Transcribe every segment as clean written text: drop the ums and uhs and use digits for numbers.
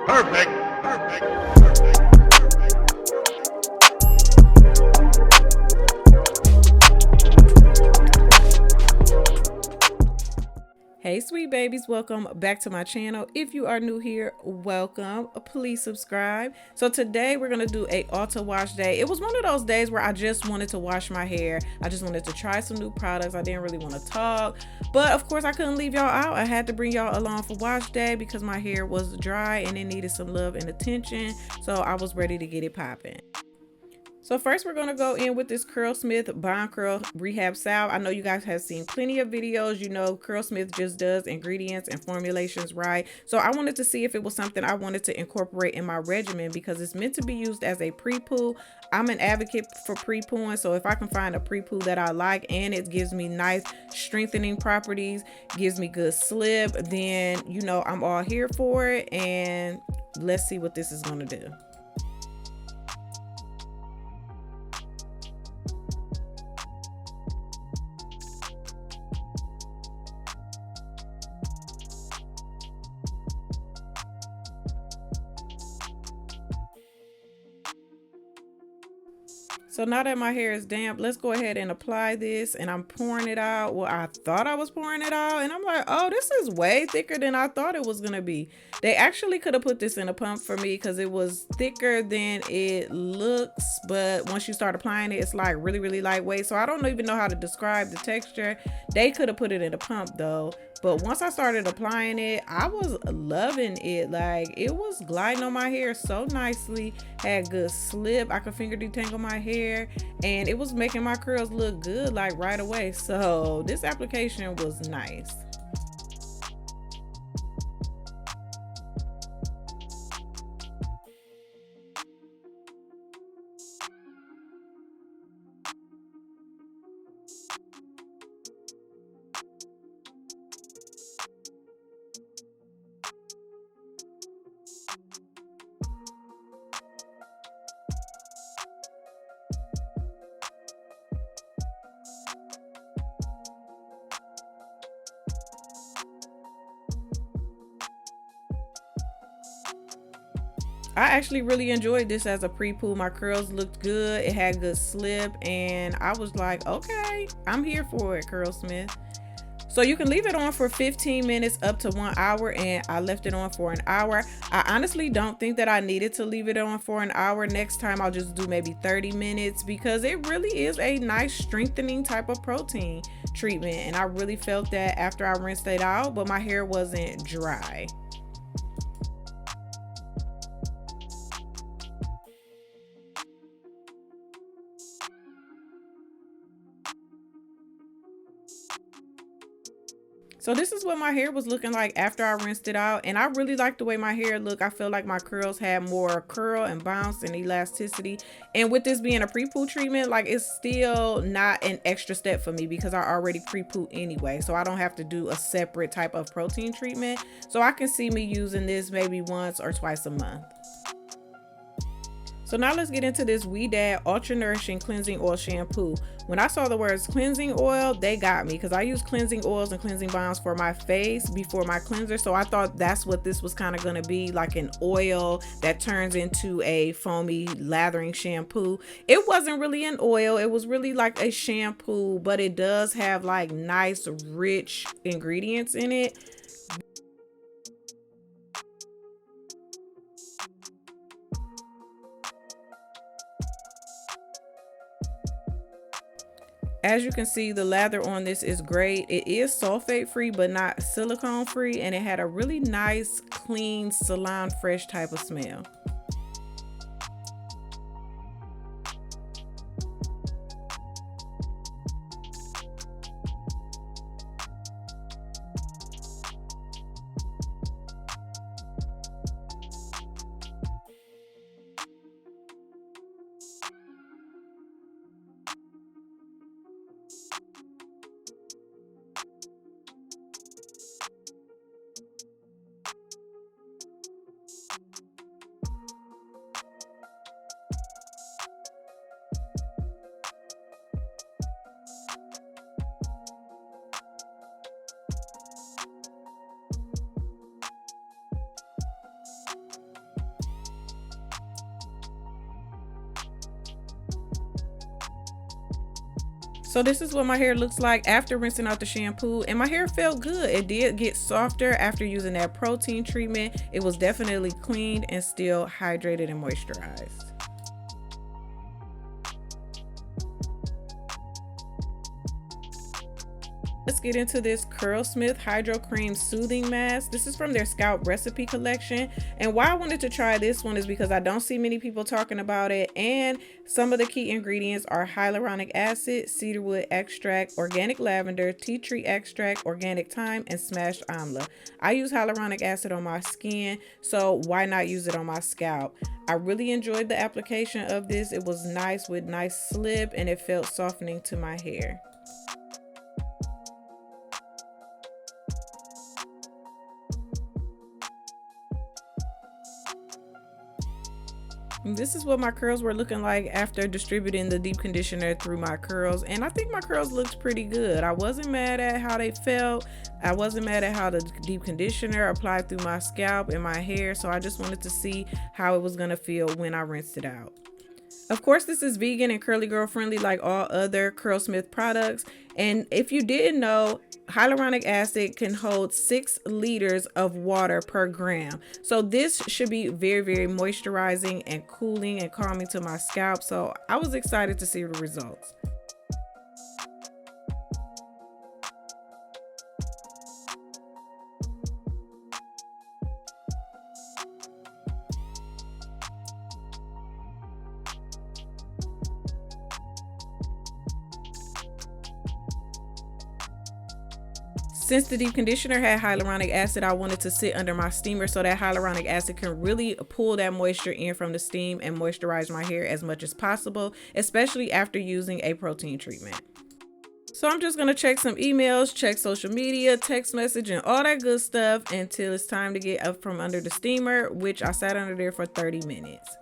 Perfect. Perfect. Hey sweet babies, welcome back to my channel. If you are new here, welcome. Please subscribe. So today we're gonna do a Ulta wash day. It was one of those days where I just wanted to wash my hair. I just wanted to try some new products. I didn't really want to talk, but of course I couldn't leave y'all out. I had to bring y'all along for wash day because my hair was dry and it needed some love and attention. So I was ready to get it popping. So first we're going to go in with this Curlsmith Bond Curl Rehab Salve. I know you guys have seen plenty of videos. You know, Curlsmith just does ingredients and formulations right. So I wanted to see if it was something I wanted to incorporate in my regimen because it's meant to be used as a pre-poo. I'm an advocate for pre-pooing. So if I can find a pre-poo that I like and it gives me nice strengthening properties, gives me good slip, then, you know, I'm all here for it. And let's see what this is going to do. So now that my hair is damp, let's go ahead and apply this, and I'm pouring it out. Well, I thought I was pouring it out and I'm like, oh, this is way thicker than I thought it was gonna be. They actually could have put this in a pump for me because it was thicker than it looks, but once you start applying it, it's like really, really lightweight. So I don't even know how to describe the texture. They could have put it in a pump though. But once I started applying it, I was loving it. Like, it was gliding on my hair so nicely, had good slip. I could finger detangle my hair, and it was making my curls look good like right away. So this application was nice. I actually really enjoyed this as a pre-poo. My curls looked good. It had good slip, and I was like, okay, I'm here for it, Curlsmith. So you can leave it on for 15 minutes up to 1 hour, and I left it on for an hour. I honestly don't think that I needed to leave it on for an hour. Next time I'll just do maybe 30 minutes because it really is a nice strengthening type of protein treatment, and I really felt that after I rinsed it out, but my hair wasn't dry. So this is what my hair was looking like after I rinsed it out, and I really like the way my hair looked. I feel like my curls had more curl and bounce and elasticity, and with this being a pre-poo treatment, like, it's still not an extra step for me because I already pre-poo anyway, so I don't have to do a separate type of protein treatment. So I can see me using this maybe once or twice a month. So now let's get into this We Dad Ultra Nourishing Cleansing Oil Shampoo. When I saw the words cleansing oil, they got me because I use cleansing oils and cleansing balms for my face before my cleanser. So I thought that's what this was kind of going to be, like an oil that turns into a foamy lathering shampoo. It wasn't really an oil. It was really like a shampoo, but it does have like nice, rich ingredients in it. As you can see, the lather on this is great. It is sulfate free, but not silicone free, and it had a really nice, clean, salon fresh type of smell. So this is what my hair looks like after rinsing out the shampoo, and my hair felt good. It did get softer after using that protein treatment. It was definitely cleaned and still hydrated and moisturized. Let's get into this Curlsmith Hydro Cream Soothing Mask. This is from their Scalp Recipe collection. And why I wanted to try this one is because I don't see many people talking about it. And some of the key ingredients are hyaluronic acid, cedarwood extract, organic lavender, tea tree extract, organic thyme, and smashed amla. I use hyaluronic acid on my skin, so why not use it on my scalp? I really enjoyed the application of this. It was nice with nice slip and it felt softening to my hair. This is what my curls were looking like after distributing the deep conditioner through my curls, and I think my curls looked pretty good. I wasn't mad at how they felt. I wasn't mad at how the deep conditioner applied through my scalp and my hair, so I just wanted to see how it was gonna feel when I rinsed it out. Of course, this is vegan and curly girl friendly like all other Curlsmith products. And if you didn't know, hyaluronic acid can hold 6 liters of water per gram. So this should be very, very moisturizing and cooling and calming to my scalp. So I was excited to see the results. Since the deep conditioner had hyaluronic acid, I wanted to sit under my steamer so that hyaluronic acid can really pull that moisture in from the steam and moisturize my hair as much as possible, especially after using a protein treatment. So I'm just gonna check some emails, check social media, text message, and all that good stuff until it's time to get up from under the steamer, which I sat under there for 30 minutes.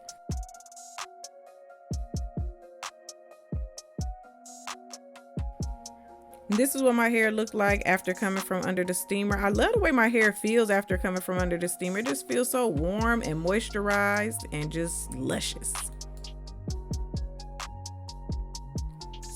This is what my hair looked like after coming from under the steamer. I love the way my hair feels after coming from under the steamer. It just feels so warm and moisturized and just luscious.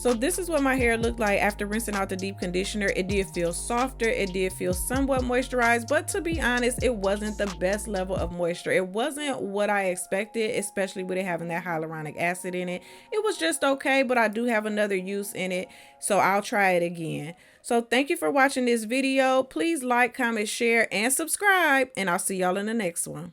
So this is what my hair looked like after rinsing out the deep conditioner. It did feel softer. It did feel somewhat moisturized, but to be honest, it wasn't the best level of moisture. It wasn't what I expected, especially with it having that hyaluronic acid in it. It was just okay, but I do have another use in it, so I'll try it again. So thank you for watching this video. Please like, comment, share, and subscribe, and I'll see y'all in the next one.